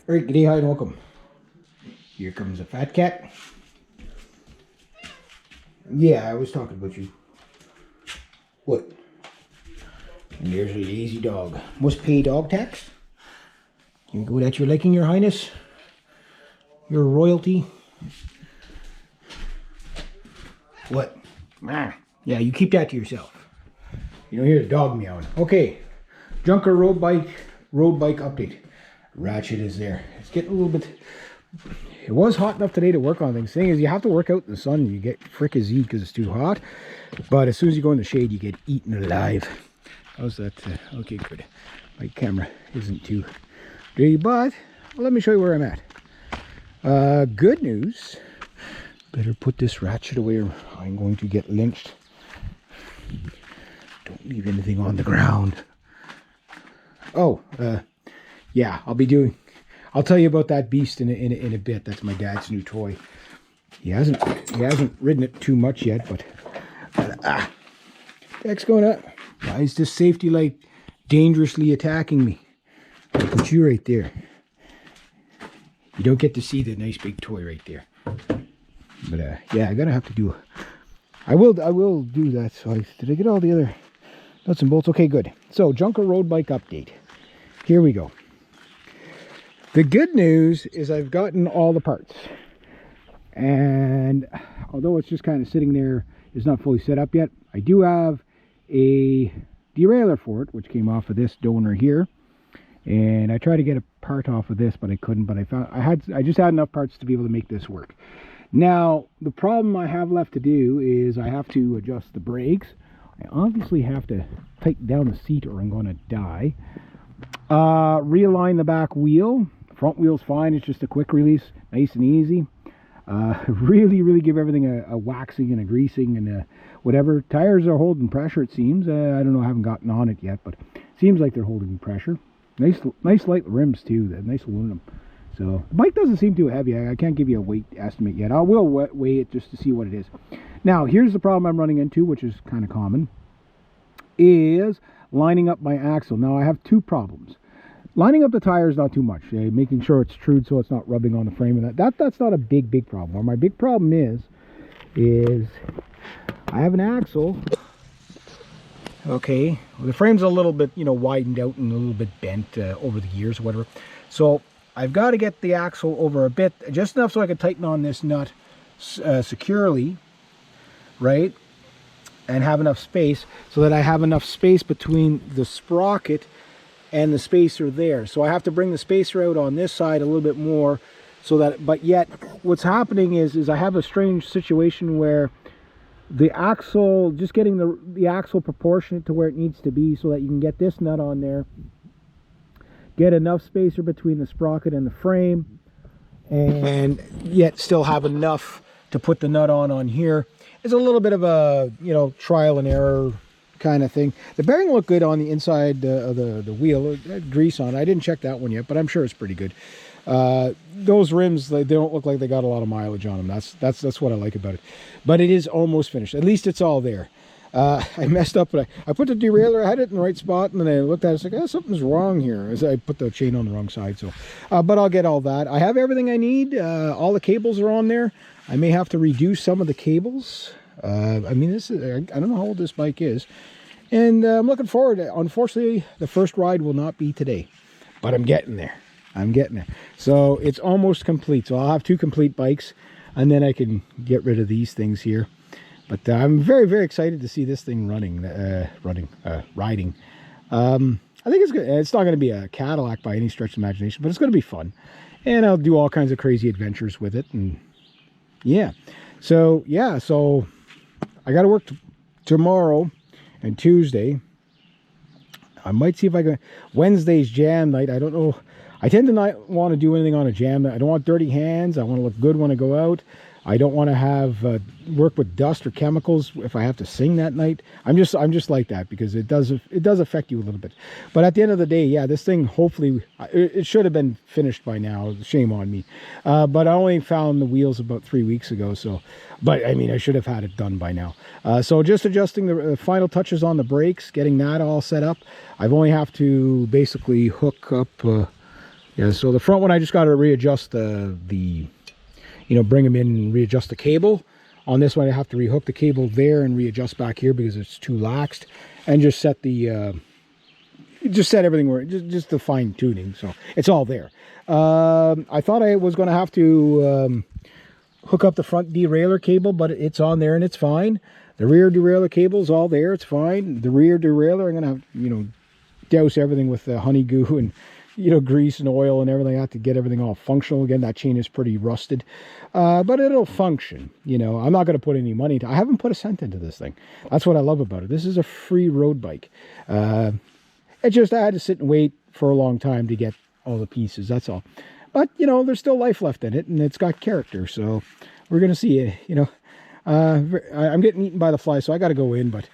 Alright, good day, hi, and welcome. Here comes a fat cat. Yeah, I was talking about you. What? And there's a lazy dog. Must pay dog tax? Can you go at your liking, your highness? Your royalty? What? Ah, yeah, you keep that to yourself. You don't hear the dog meowing. Okay, Junker road bike update. Ratchet is there. It's getting a little bit. It was hot enough today to work on things. The thing is, you have to work out in the sun. You get fricassee because it's too hot. But as soon as you go in the shade, you get eaten alive. How's that? Okay, good. My camera isn't too dirty, but let me show you where I'm at. Good news. Better put this ratchet away or I'm going to get lynched. Don't leave anything on the ground. Oh, yeah, I'll tell you about that beast in a bit. That's my dad's new toy. He hasn't ridden it too much yet, but the heck's going up? Why is this safety light dangerously attacking me? I'll put you right there. You don't get to see the nice big toy right there. But yeah, I'm gonna have to do. I will do that. So did I get all the other nuts and bolts? Okay, good. So Junker road bike update. Here we go. The good news is I've gotten all the parts, and although it's just kind of sitting there, it's not fully set up yet. I do have a derailleur for it, which came off of this donor here, and I tried to get a part off of this, but I couldn't. But I just had enough parts to be able to make this work. Now the problem I have left to do is I have to adjust the brakes. I obviously have to tighten down the seat or I'm going to die. Realign the back wheel. Front wheel's fine, it's just a quick release, nice and easy. Really give everything a waxing and a greasing and whatever. Tires are holding pressure, it seems. I don't know, I haven't gotten on it yet, but it seems like they're holding pressure. Nice light rims too, nice aluminum. So the bike doesn't seem too heavy. I can't give you a weight estimate yet. I will weigh it just to see what it is. Now here's the problem I'm running into, which is kind of common, is lining up my axle. Now I have two problems. Lining up the tires not too much, making sure it's trued so it's not rubbing on the frame, and that's not a big problem. What my big problem is I have an axle. Okay, well, the frame's a little bit, widened out and a little bit bent over the years or whatever. So I've got to get the axle over a bit, just enough so I can tighten on this nut securely, right? And have enough space so that I have enough space between the sprocket and the spacer there. So I have to bring the spacer out on this side a little bit more so that, but yet what's happening is I have a strange situation where the axle, just getting the axle proportionate to where it needs to be so that you can get this nut on there, get enough spacer between the sprocket and the frame, and yet still have enough to put the nut on here. It's a little bit of a, trial and error kind of thing. The bearing looked good on the inside of the wheel. It had grease on it. I didn't check that one yet, but I'm sure it's pretty good. Those rims, they don't look like they got a lot of mileage on them. That's what I like about it. But it is almost finished. At least it's all there. I messed up, but I put the derailleur, I had it in the right spot, and then I looked at it, it's like, something's wrong here. As I put the chain on the wrong side. So, but I'll get all that. I have everything I need. All the cables are on there. I may have to redo some of the cables. I mean, I don't know how old this bike is, and I'm looking forward. Unfortunately, the first ride will not be today, but I'm getting there. So it's almost complete. So I'll have two complete bikes, and then I can get rid of these things here. But I'm very excited to see this thing riding. I think it's good. It's not going to be a Cadillac by any stretch of imagination, but it's going to be fun, and I'll do all kinds of crazy adventures with it. And yeah, so I got to work tomorrow and Tuesday. I might see if I can. Wednesday's jam night. I don't know. I tend to not want to do anything on a jam night. I don't want dirty hands. I want to look good when I go out. I don't want to have work with dust or chemicals if I have to sing that night. I'm just like that because it does affect you a little bit. But at the end of the day, yeah, this thing hopefully it should have been finished by now. Shame on me. But I only found the wheels about 3 weeks ago. So, but I mean, I should have had it done by now. So just adjusting the final touches on the brakes, getting that all set up. I've only have to basically hook up Yeah, so the front one, I just got to readjust you know, bring them in and readjust the cable. On this one, I have to rehook the cable there and readjust back here because it's too laxed, and just set the just set everything where just the fine tuning. So it's all there. I thought I was going to have to hook up the front derailleur cable, but it's on there and it's fine. The rear derailleur cable is all there, it's fine. The rear derailleur, I'm going to have, you know, douse everything with honey goo and, you know, grease and oil and everything. I have to get everything all functional again. That chain is pretty rusted, but it'll function. You know, I'm not going to put any money I haven't put a cent into this thing. That's what I love about it. This is a free road bike. It just, I had to sit and wait for a long time to get all the pieces, that's all. But, you know, there's still life left in it, and it's got character, so we're going to see it, you know. I'm getting eaten by the fly, so I got to go in, but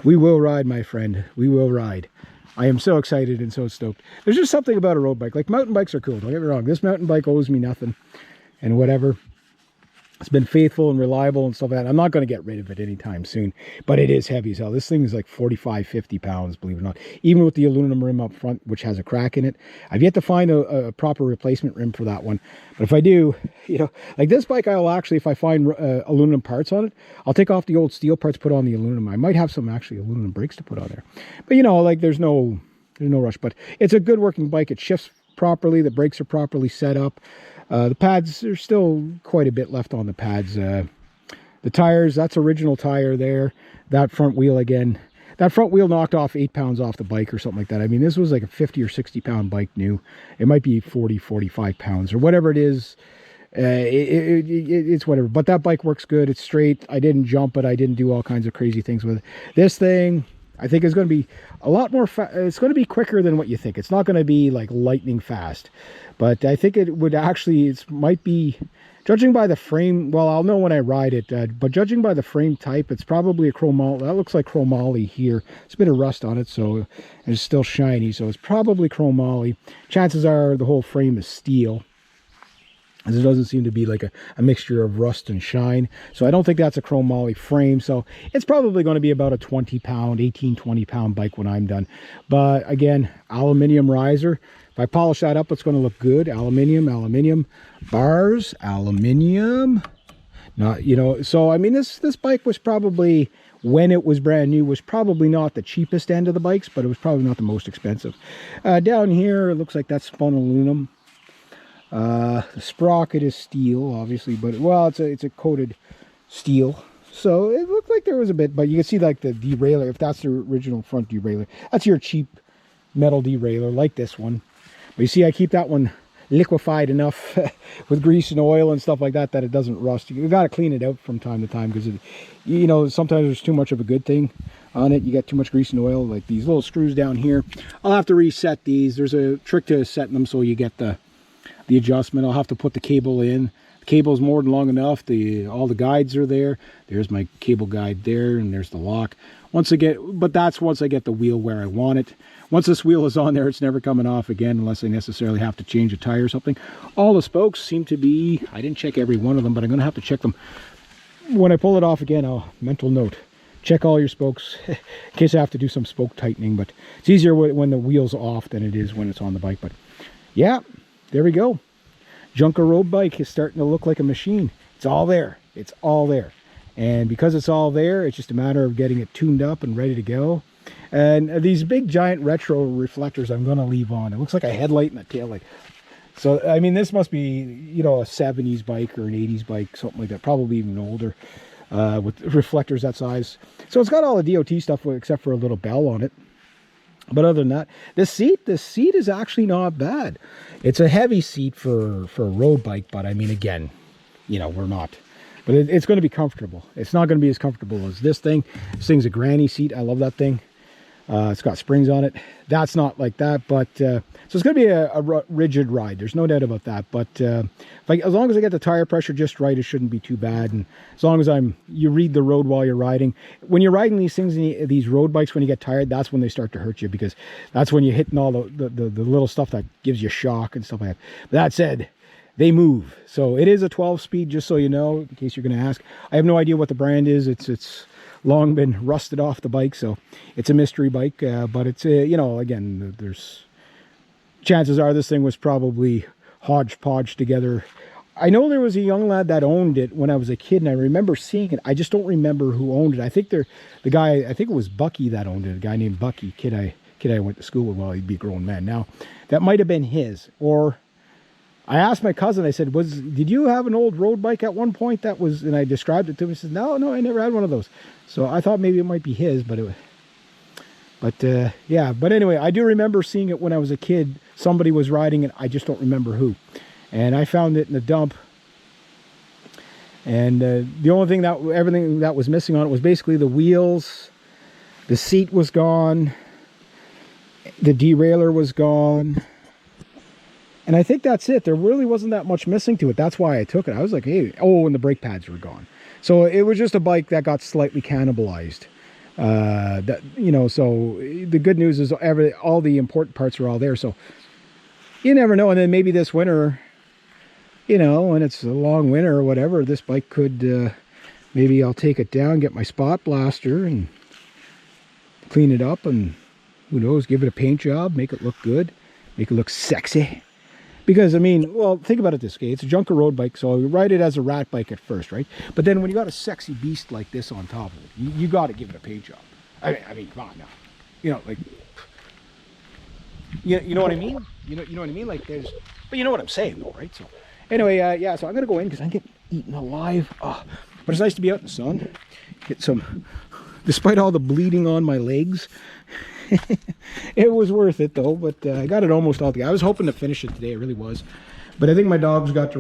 we will ride, my friend. We will ride. I am so excited and so stoked. There's just something about a road bike. Like, mountain bikes are cool, don't get me wrong. This mountain bike owes me nothing and whatever. It's been faithful and reliable and stuff like that. I'm not going to get rid of it anytime soon, but it is heavy as hell. This thing is like 45, 50 pounds, believe it or not. Even with the aluminum rim up front, which has a crack in it. I've yet to find a proper replacement rim for that one. But if I do, you know, like this bike, I'll actually, if I find aluminum parts on it, I'll take off the old steel parts, put on the aluminum. I might have some actually aluminum brakes to put on there. But, you know, like there's no rush. But it's a good working bike. It shifts properly. The brakes are properly set up. The pads, there's still quite a bit left on the pads. The tires, that's original tire there. That front wheel, again, that front wheel knocked off 8 pounds off the bike or something like that. I mean, this was like a 50 or 60 pound bike new. It might be 40, 45 pounds or whatever it is. It's whatever. But that bike works good. It's straight. I didn't jump it. I didn't do all kinds of crazy things with it. This thing, I think, is going to be a lot more it's going to be quicker than what you think. It's not going to be like lightning fast, but I think it would actually, it might be, judging by the frame, well, I'll know when I ride it, but judging by the frame type, it's probably a chromoly. That looks like chromoly here. It's a bit of rust on it, so it's still shiny, so it's probably chromoly. Chances are the whole frame is steel, as it doesn't seem to be like a mixture of rust and shine. So I don't think that's a chromoly frame. So it's probably going to be about a 20 pound, 18, 20 pound bike when I'm done. But again, aluminum riser. If I polish that up, it's going to look good. Aluminum, bars, aluminum. Not, you know, so I mean, this bike was probably, when it was brand new, was probably not the cheapest end of the bikes, but it was probably not the most expensive. Down here, it looks like that's spun aluminum. The sprocket is steel, obviously, but well, it's a coated steel, so it looked like there was a bit. But you can see like the derailleur, if that's the original front derailleur, that's your cheap metal derailleur like this one. But you see, I keep that one liquefied enough with grease and oil and stuff like that that it doesn't rust. You got to clean it out from time to time because, you know, sometimes there's too much of a good thing on it. You get too much grease and oil, like these little screws down here. I'll have to reset these. There's a trick to setting them so you get the adjustment. I'll have to put the cable in. The cable is more than long enough. All the guides are there. There's my cable guide there, and there's the lock. But that's once I get the wheel where I want it. Once this wheel is on there, it's never coming off again unless I necessarily have to change a tire or something. All the spokes seem to be, I didn't check every one of them, but I'm going to have to check them. When I pull it off again, mental note, check all your spokes in case I have to do some spoke tightening, but it's easier when the wheel's off than it is when it's on the bike. But yeah, there we go. Junker road bike is starting to look like a machine. It's all there. It's all there. And because it's all there, it's just a matter of getting it tuned up and ready to go. And these big giant retro reflectors I'm going to leave on. It looks like a headlight and a tail light. So, I mean, this must be, you know, a 70s bike or an 80s bike, something like that. Probably even older with reflectors that size. So it's got all the DOT stuff except for a little bell on it. But other than that, the seat is actually not bad. It's a heavy seat for a road bike, but I mean, again, you know, we're not. But it's going to be comfortable. It's not going to be as comfortable as this thing. This thing's a granny seat. I love that thing. It's got springs on it. That's not like that, but so it's going to be a rigid ride. There's no doubt about that. But as long as I get the tire pressure just right, it shouldn't be too bad. And as long as you read the road while you're riding. When you're riding these things, these road bikes, when you get tired, that's when they start to hurt you, because that's when you're hitting all the little stuff that gives you shock and stuff like that. But that said, they move. So it is a 12-speed, just so you know, in case you're going to ask. I have no idea what the brand is. It's long been rusted off the bike, so it's a mystery bike. But it's you know, again, there's chances are this thing was probably hodgepodge together. I know there was a young lad that owned it when I was a kid, and I remember seeing it. I just don't remember who owned it. I think the guy, I think it was Bucky that owned it, a guy named Bucky, kid I went to school with. Well, he'd be a grown man now. That might have been his. Or I asked my cousin, I said, did you have an old road bike at one point that was, and I described it to him. He said, no, I never had one of those. So I thought maybe it might be his, but yeah. But anyway, I do remember seeing it when I was a kid. Somebody was riding it. I just don't remember who. And I found it in the dump. And the only thing everything that was missing on it was basically the wheels. The seat was gone. The derailleur was gone. And I think that's it. There really wasn't that much missing to it. That's why I took it. I was like, hey, oh, and the brake pads were gone. So it was just a bike that got slightly cannibalized. So the good news is all the important parts are all there. So you never know. And then maybe this winter, when it's a long winter or whatever, this bike could, maybe I'll take it down, get my spot blaster and clean it up, and who knows, give it a paint job, make it look good, make it look sexy. Because, I mean, well, think about it this way. It's a junker road bike, so you ride it as a rat bike at first, right? But then when you got a sexy beast like this on top of it, you got to give it a paint job. I mean, come on now. Like, you know what I mean? You know what I mean? Like, but you know what I'm saying, though, right? So, anyway, yeah, so I'm going to go in because I'm getting eaten alive. Oh, but it's nice to be out in the sun. Get some, despite all the bleeding on my legs. It was worth it though, but I got it almost all together. I was hoping to finish it today, it really was. But I think my dogs got to